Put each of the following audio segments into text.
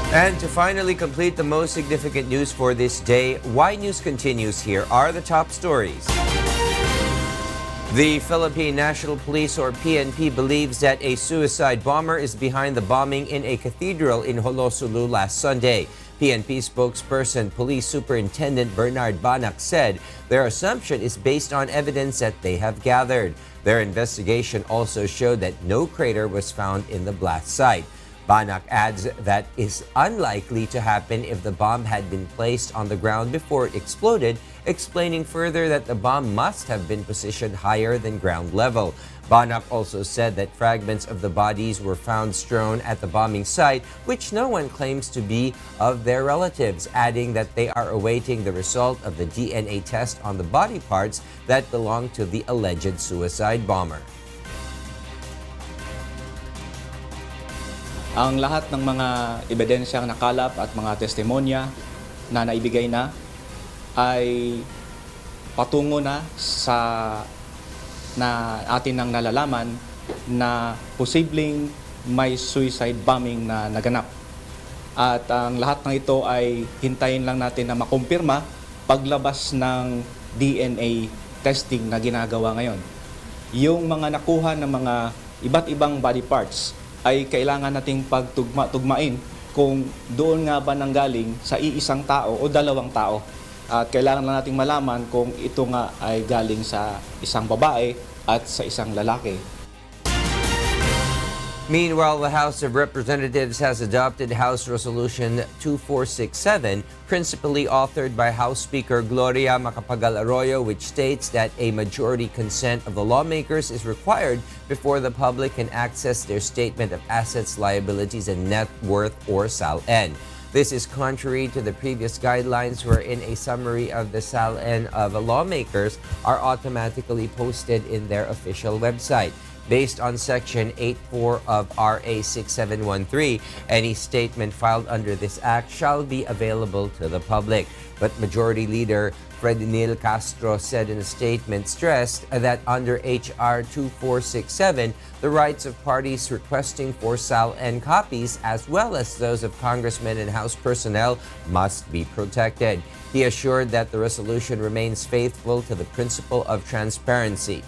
And to finally complete the most significant news for this day, Y News continues. Here are the top stories. The Philippine National Police, or PNP, believes that a suicide bomber is behind the bombing in a cathedral in Holosulu last Sunday. PNP spokesperson Police Superintendent Bernard Banak said their assumption is based on evidence that they have gathered. Their investigation also showed that no crater was found in the blast site. Banak adds that is unlikely to happen if the bomb had been placed on the ground before it exploded, explaining further that the bomb must have been positioned higher than ground level. Banak also said that fragments of the bodies were found strewn at the bombing site, which no one claims to be of their relatives, adding that they are awaiting the result of the DNA test on the body parts that belong to the alleged suicide bomber. Ang lahat ng mga ebidensyang nakalap at mga testimonya na naibigay na ay patungo na sa na atin nang nalalaman na posibleng may suicide bombing na naganap. At ang lahat ng ito ay hintayin lang natin na makumpirma paglabas ng DNA testing na ginagawa ngayon. Yung mga nakuha ng mga iba't ibang body parts ay kailangan nating pagtugma-tugmain kung doon nga ba nanggaling sa iisang tao o dalawang tao. At kailangan lang nating malaman kung ito nga ay galing sa isang babae at sa isang lalaki. Meanwhile, the House of Representatives has adopted House Resolution 2467, principally authored by House Speaker Gloria Macapagal-Arroyo, which states that a majority consent of the lawmakers is required before the public can access their Statement of Assets, Liabilities, and Net Worth, or SALN. This is contrary to the previous guidelines wherein a summary of the SALN of lawmakers are automatically posted in their official website. Based on Section 8.4 of RA 6713, any statement filed under this act shall be available to the public. But Majority Leader Rheena Castro said in a statement stressed that under HR 2467, the rights of parties requesting for SALN copies, as well as those of congressmen and House personnel, must be protected. He assured that the resolution remains faithful to the principle of transparency.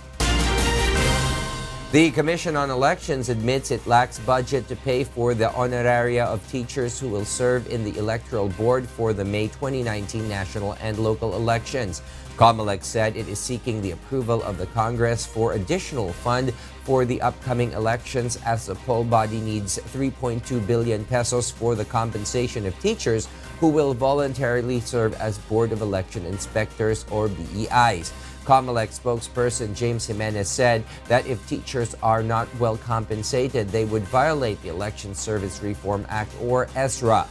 The Commission on Elections admits it lacks budget to pay for the honoraria of teachers who will serve in the Electoral Board for the May 2019 national and local elections. COMELEC said it is seeking the approval of the Congress for additional fund for the upcoming elections, as the poll body needs 3.2 billion pesos for the compensation of teachers who will voluntarily serve as Board of Election Inspectors, or BEIs. COMELEC spokesperson James Jimenez said that if teachers are not well compensated, they would violate the Election Service Reform Act, or ESRA.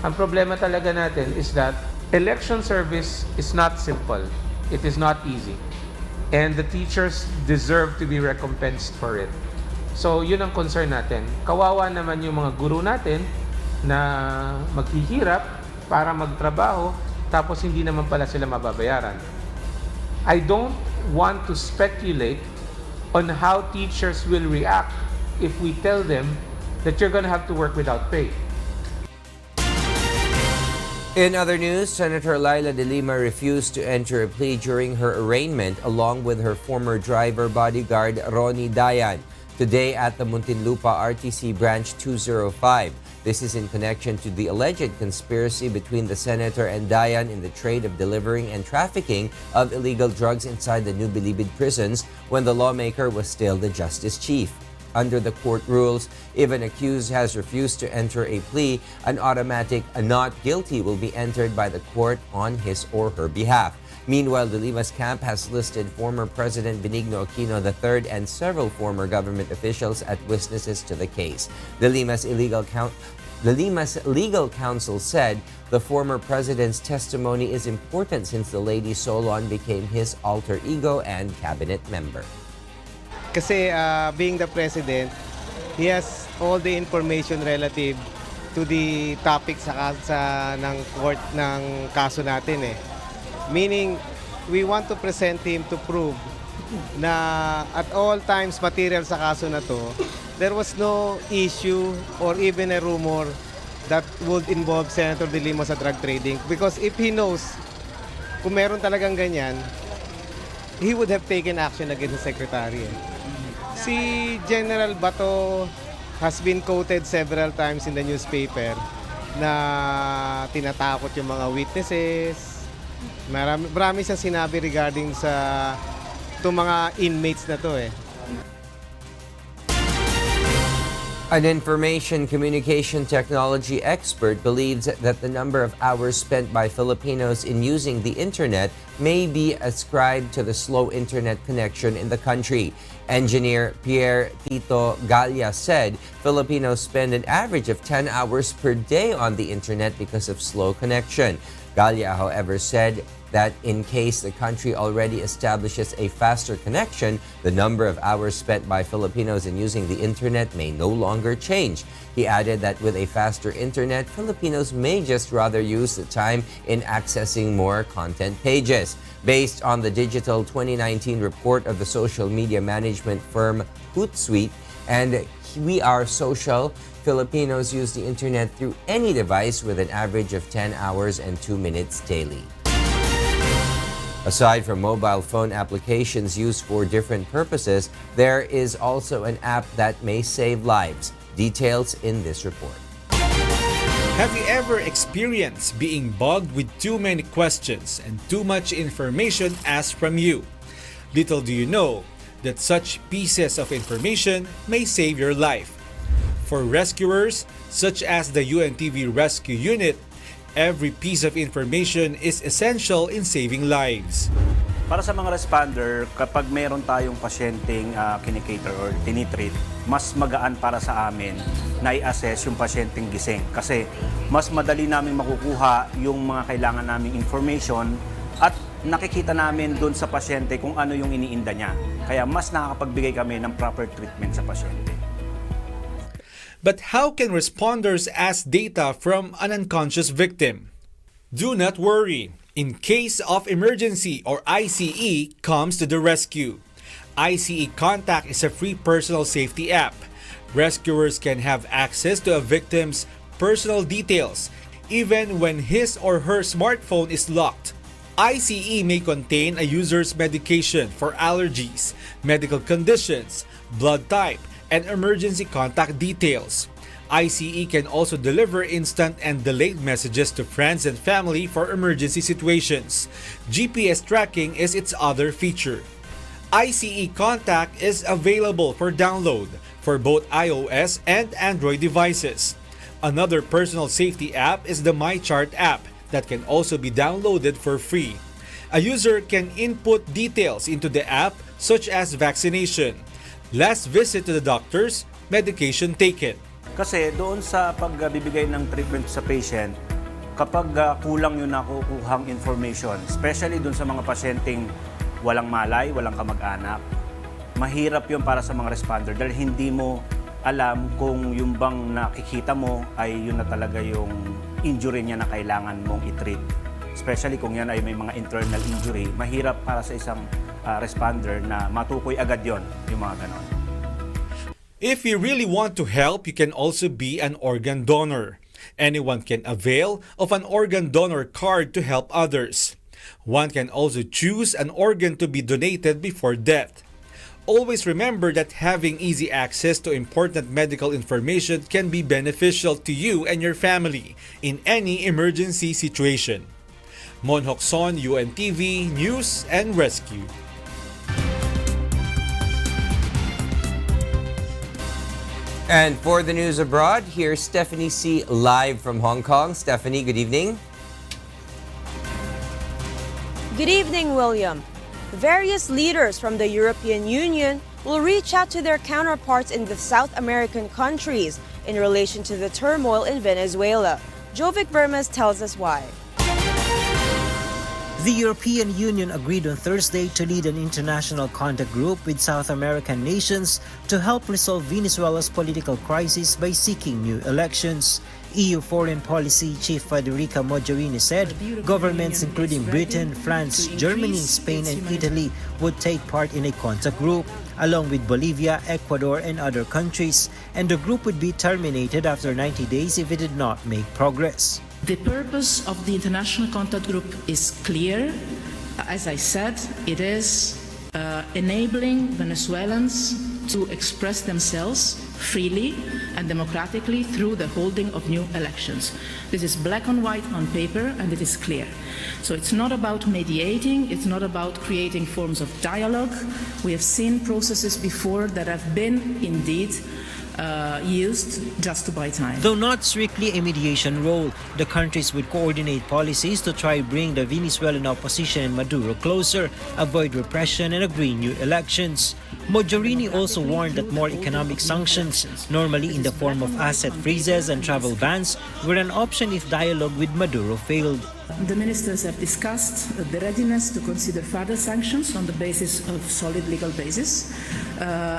Ang problema talaga natin is that election service is not simple. It is not easy. And the teachers deserve to be recompensed for it. So yun ang concern natin. Kawawa naman yung mga guro natin na maghihirap para magtrabaho tapos hindi naman pala sila mababayaran. I don't want to speculate on how teachers will react if we tell them that you're going to have to work without pay. In other news, Senator Laila de Lima refused to enter a plea during her arraignment along with her former driver bodyguard Ronnie Dayan today at the Muntinlupa RTC Branch 205. This is in connection to the alleged conspiracy between the senator and Dayan in the trade of delivering and trafficking of illegal drugs inside the New Bilibid prisons when the lawmaker was still the justice chief. Under the court rules, if an accused has refused to enter a plea, an automatic not guilty will be entered by the court on his or her behalf. Meanwhile, de Lima's camp has listed former President Benigno Aquino III and several former government officials as witnesses to the case. De Lima's legal counsel said the former president's testimony is important since the lady SALN became his alter ego and cabinet member. Kasi being the president, he has all the information relative to the topic sa ng court ng kaso natin eh. Meaning, we want to present him to prove na at all times material sa kaso na to, there was no issue or even a rumor that would involve Senator De Lima sa drug trading. Because if he knows kung meron talagang ganyan, he would have taken action against the secretary. Si General Bato has been quoted several times in the newspaper na tinatakot yung mga witnesses. Marami siyang sinabi regarding sa itong mga inmates na to eh. An information communication technology expert believes that the number of hours spent by Filipinos in using the internet may be ascribed to the slow internet connection in the country. Engineer Pierre Tito Galia said Filipinos spend an average of 10 hours per day on the internet because of slow connection. Galia, however, said that in case the country already establishes a faster connection, the number of hours spent by Filipinos in using the internet may no longer change. He added that with a faster internet, Filipinos may just rather use the time in accessing more content pages. Based on the digital 2019 report of the social media management firm Hootsuite and We Are Social, Filipinos use the internet through any device with an average of 10 hours and 2 minutes daily. Aside from mobile phone applications used for different purposes, there is also an app that may save lives. Details in this report. Have you ever experienced being bugged with too many questions and too much information asked from you? Little do you know that such pieces of information may save your life. For rescuers, such as the UNTV Rescue Unit, every piece of information is essential in saving lives. Para sa mga responder, kapag meron tayong pasyenteng kinikater or tinitreat, mas magaan para sa amin na i-assess yung pasyenteng gising. Kasi mas madali namin makukuha yung mga kailangan naming information at nakikita namin doon sa pasyente kung ano yung iniinda niya. Kaya mas nakakapagbigay kami ng proper treatment sa pasyente. But how can responders ask data from an unconscious victim? Do not worry. In case of emergency or ICE comes to the rescue. ICE Contact is a free personal safety app. Rescuers can have access to a victim's personal details even when his or her smartphone is locked. ICE may contain a user's medication for allergies, medical conditions, blood type, and emergency contact details. ICE can also deliver instant and delayed messages to friends and family for emergency situations. GPS tracking is its other feature. ICE Contact is available for download for both iOS and Android devices. Another personal safety app is the MyChart app that can also be downloaded for free. A user can input details into the app such as vaccination, last visit to the doctors, medication taken. Kasi doon sa pagbibigay ng treatment sa patient, kapag kulang yung nakukuhang information, especially doon sa mga pasyenteng walang malay, walang kamag-anak, mahirap yun para sa mga responder dahil hindi mo alam kung yung bang nakikita mo ay yun na talaga yung injury niya na kailangan mong i-treat. Especially kung yan ay may mga internal injury, mahirap para sa isang responder na matukoy agad yon yung mga ganon. If you really want to help, you can also be an organ donor. Anyone can avail of an organ donor card to help others. One can also choose an organ to be donated before death. Always remember that having easy access to important medical information can be beneficial to you and your family in any emergency situation. Mon Hokson, UNTV News and Rescue. And for the news abroad, here's Stephanie C. live from Hong Kong. Stephanie, good evening. Good evening, William. Various leaders from the European Union will reach out to their counterparts in the South American countries in relation to the turmoil in Venezuela. Jovic Bermes tells us why. The European Union agreed on Thursday to lead an international contact group with South American nations to help resolve Venezuela's political crisis by seeking new elections. EU Foreign Policy Chief Federica Mogherini said governments including Britain, France, Germany, Spain and Italy would take part in a contact group. along with Bolivia, Ecuador, and other countries, and the group would be terminated after 90 days if it did not make progress. The purpose of the International Contact Group is clear. As I said, it is enabling Venezuelans to express themselves freely and democratically through the holding of new elections. This is black on white on paper, and it is clear. So it's not about mediating, it's not about creating forms of dialogue. We have seen processes before that have been indeed used just to buy time. Though not strictly a mediation role, the countries would coordinate policies to try bring the Venezuelan opposition and Maduro closer, avoid repression, and agree new elections. Mogherini also warned that more economic sanctions, normally in the form of asset freezes and travel bans, were an option if dialogue with Maduro failed. The ministers have discussed the readiness to consider further sanctions on the basis of solid legal basis.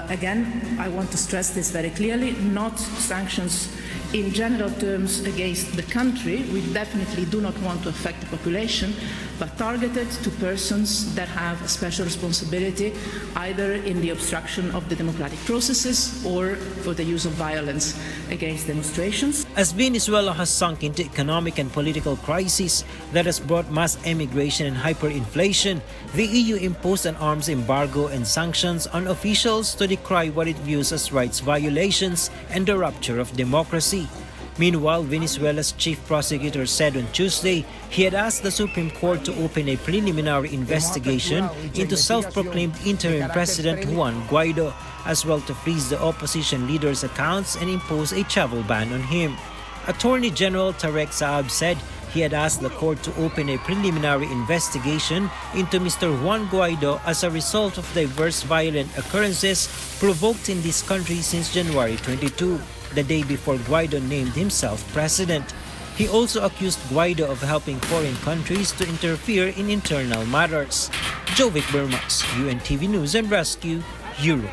Again, I want to stress this very clearly, not sanctions in general terms against the country. We definitely do not want to affect the population, but targeted to persons that have a special responsibility, either in the obstruction of the democratic processes or for the use of violence against demonstrations. As Venezuela has sunk into economic and political crisis that has brought mass emigration and hyperinflation, the EU imposed an arms embargo and sanctions on officials to decry what it views as rights violations and the rupture of democracy. Meanwhile, Venezuela's chief prosecutor said on Tuesday he had asked the Supreme Court to open a preliminary investigation into self-proclaimed interim President Juan Guaido, as well to freeze the opposition leader's accounts and impose a travel ban on him. Attorney General Tarek Saab said he had asked the court to open a preliminary investigation into Mr. Juan Guaido as a result of diverse violent occurrences provoked in this country since January 22. The day before Guaido named himself president. He also accused Guaido of helping foreign countries to interfere in internal matters. Jovic Bermas, UNTV News and Rescue, Europe.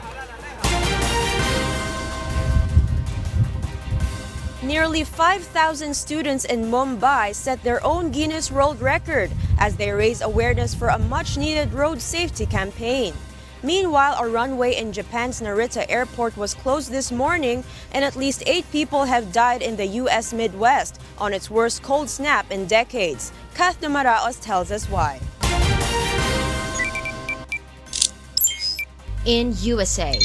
Nearly 5,000 students in Mumbai set their own Guinness World Record as they raise awareness for a much-needed road safety campaign. Meanwhile, a runway in Japan's Narita airport was closed this morning, and at least 8 people have died in the U.S. Midwest on its worst cold snap in decades. Castro tells us why. In USA,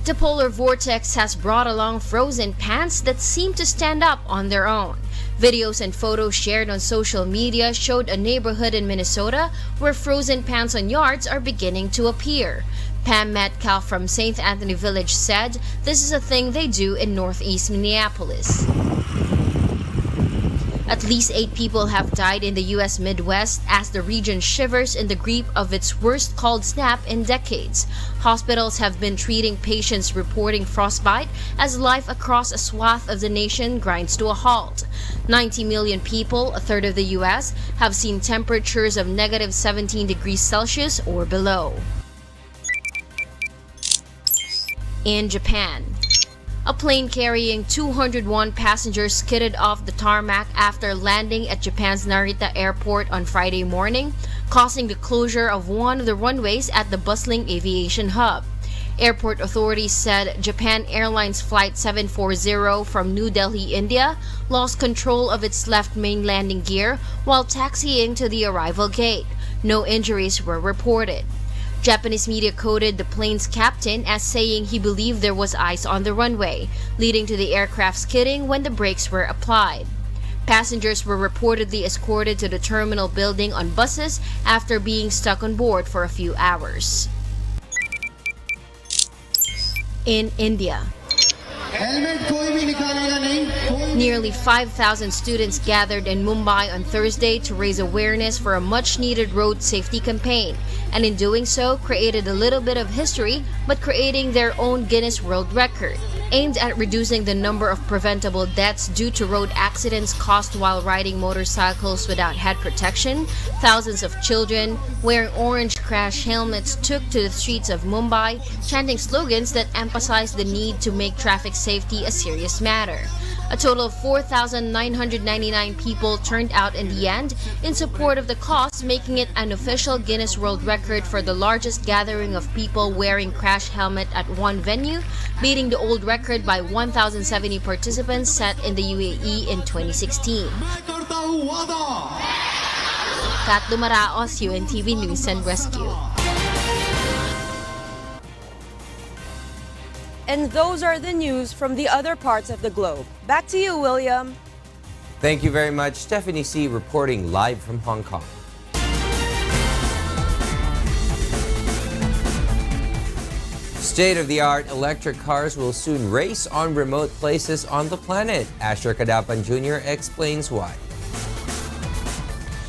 the polar vortex has brought along frozen pants that seem to stand up on their own. Videos and photos shared on social media showed a neighborhood in Minnesota where frozen pants on yards are beginning to appear. Pam Metcalf from St. Anthony Village said this is a thing they do in northeast Minneapolis. At least 8 people have died in the U.S. Midwest as the region shivers in the grip of its worst cold snap in decades. Hospitals have been treating patients reporting frostbite as life across a swath of the nation grinds to a halt. 90 million people, a third of the U.S., have seen temperatures of negative 17 degrees Celsius or below. In Japan, a plane carrying 201 passengers skidded off the tarmac after landing at Japan's Narita airport on Friday morning, causing the closure of one of the runways at the bustling aviation hub. Airport authorities said Japan Airlines Flight 740 from New Delhi, India, lost control of its left main landing gear while taxiing to the arrival gate. No injuries were reported. Japanese media quoted the plane's captain as saying he believed there was ice on the runway, leading to the aircraft skidding when the brakes were applied. Passengers were reportedly escorted to the terminal building on buses after being stuck on board for a few hours. In India, nearly 5,000 students gathered in Mumbai on Thursday to raise awareness for a much-needed road safety campaign, and in doing so created a little bit of history, but creating their own Guinness World Record. Aimed at reducing the number of preventable deaths due to road accidents caused while riding motorcycles without head protection, thousands of children wearing orange crash helmets took to the streets of Mumbai, chanting slogans that emphasized the need to make traffic safety a serious matter. A total of 4,999 people turned out in the end in support of the cause, making it an official Guinness World Record for the largest gathering of people wearing crash helmet at one venue, beating the old record by 1,070 participants set in the UAE in 2016. Kat Dumaraos, UNTV News and Rescue. And those are the news from the other parts of the globe. Back to you, William. Thank you very much. Stephanie C. reporting live from Hong Kong. State-of-the-art electric cars will soon race on remote places on the planet. Asher Kadapan Jr. explains why.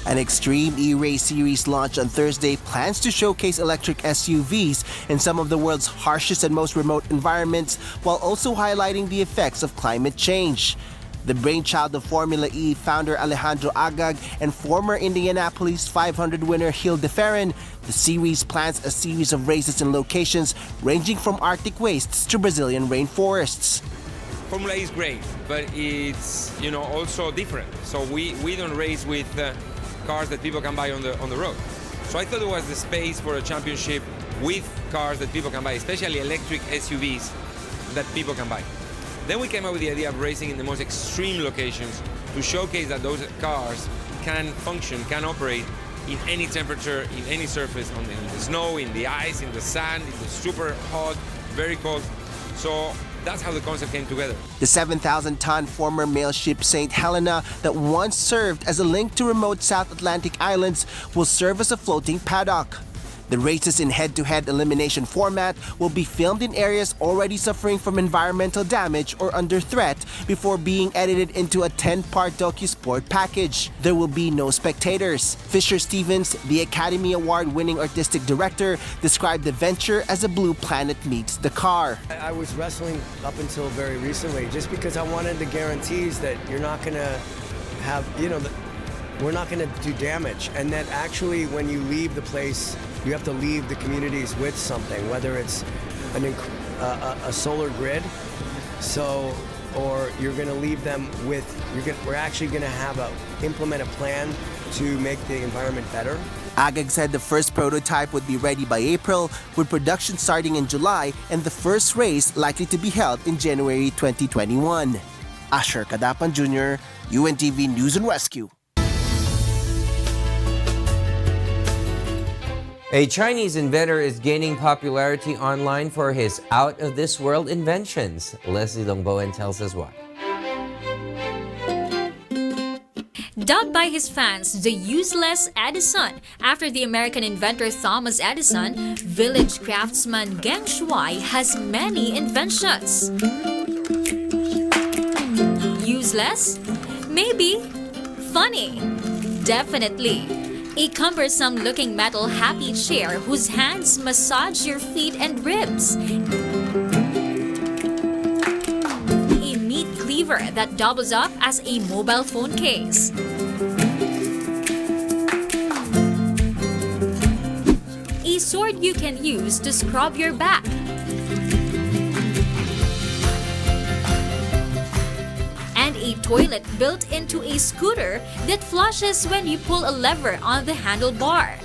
An Extreme E-Race series launched on Thursday plans to showcase electric SUVs in some of the world's harshest and most remote environments, while also highlighting the effects of climate change. The brainchild of Formula E founder Alejandro Agag and former Indianapolis 500 winner Gil de Ferran, the series plans a series of races in locations ranging from Arctic wastes to Brazilian rainforests. Formula E is great, but it's also different. So we don't race with cars that people can buy on the road. So I thought it was the space for a championship with cars that people can buy, especially electric SUVs that people can buy. Then we came up with the idea of racing in the most extreme locations to showcase that those cars can function, can operate in any temperature, in any surface, in the snow, in the ice, in the sand, in the super hot, very cold. So that's how the concept came together. The 7,000-ton former mail ship St. Helena that once served as a link to remote South Atlantic islands will serve as a floating paddock. The races in head-to-head elimination format will be filmed in areas already suffering from environmental damage or under threat before being edited into a 10-part docu-sport package. There will be no spectators. Fisher Stevens, the Academy Award-winning artistic director, described the venture as a Blue Planet meets the car. I was wrestling up until very recently just because I wanted the guarantees that you're not going to have, we're not going to do damage, and that actually when you leave the place, you have to leave the communities with something, whether it's a solar grid, or you're going to leave them with, we're actually going to implement a plan to make the environment better. Agag said the first prototype would be ready by April, with production starting in July and the first race likely to be held in January 2021. Asher Kadapan Jr., UNTV News and Rescue. A Chinese inventor is gaining popularity online for his out-of-this-world inventions. Leslie Longboen tells us why. Dubbed by his fans the useless Edison, after the American inventor Thomas Edison, village craftsman Geng Shuai has many inventions. Useless? Maybe. Funny? Definitely. A cumbersome-looking metal happy chair whose hands massage your feet and ribs. A meat cleaver that doubles up as a mobile phone case. A sword you can use to scrub your back. And a toilet built into a scooter that flushes when you pull a lever on the handlebar.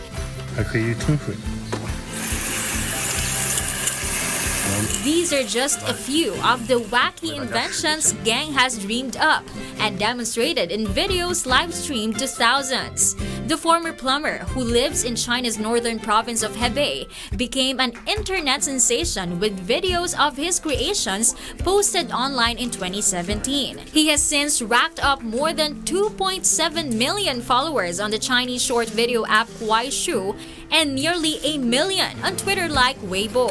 These are just a few of the wacky inventions Geng has dreamed up and demonstrated in videos live-streamed to thousands. The former plumber, who lives in China's northern province of Hebei, became an internet sensation with videos of his creations posted online in 2017. He has since racked up more than 2.7 million followers on the Chinese short video app Kuaishou and nearly 1 million on Twitter like Weibo.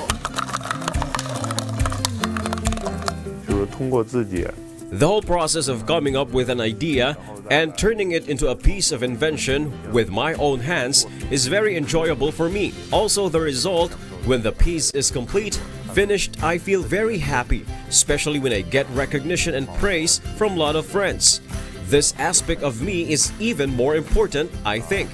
The whole process of coming up with an idea and turning it into a piece of invention with my own hands is very enjoyable for me. Also, the result, when the piece is complete, finished, I feel very happy, especially when I get recognition and praise from a lot of friends. This aspect of me is even more important, I think.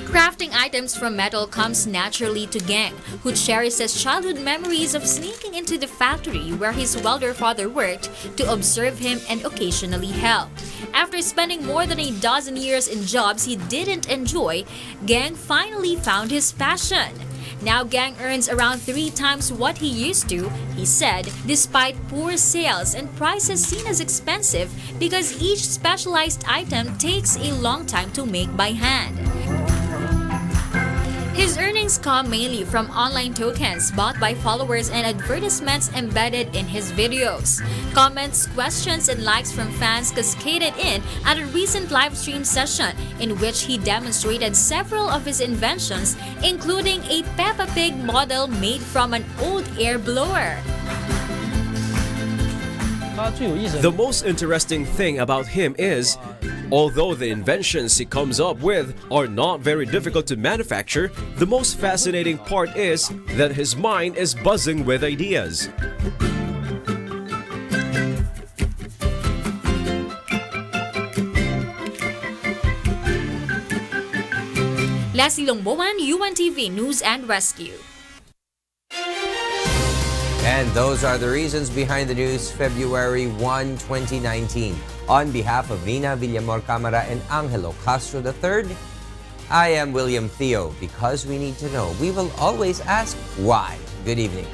Crafting items from metal comes naturally to Gang, who cherishes childhood memories of sneaking into the factory where his welder father worked to observe him and occasionally help. After spending more than a dozen years in jobs he didn't enjoy, Gang finally found his passion. Now Gang earns around 3 times what he used to, he said, despite poor sales and prices seen as expensive because each specialized item takes a long time to make by hand. His earnings come mainly from online tokens bought by followers and advertisements embedded in his videos. Comments, questions, and likes from fans cascaded in at a recent live stream session in which he demonstrated several of his inventions, including a Peppa Pig model made from an old air blower. The most interesting thing about him is, although the inventions he comes up with are not very difficult to manufacture, the most fascinating part is that his mind is buzzing with ideas. Leslie Longboan, UNTV News and Rescue. And those are the reasons behind the news, February 1, 2019. On behalf of Rheena, Villamor-Camara, and Angelo Castro III, I am William Thio. Because we need to know, we will always ask why. Good evening.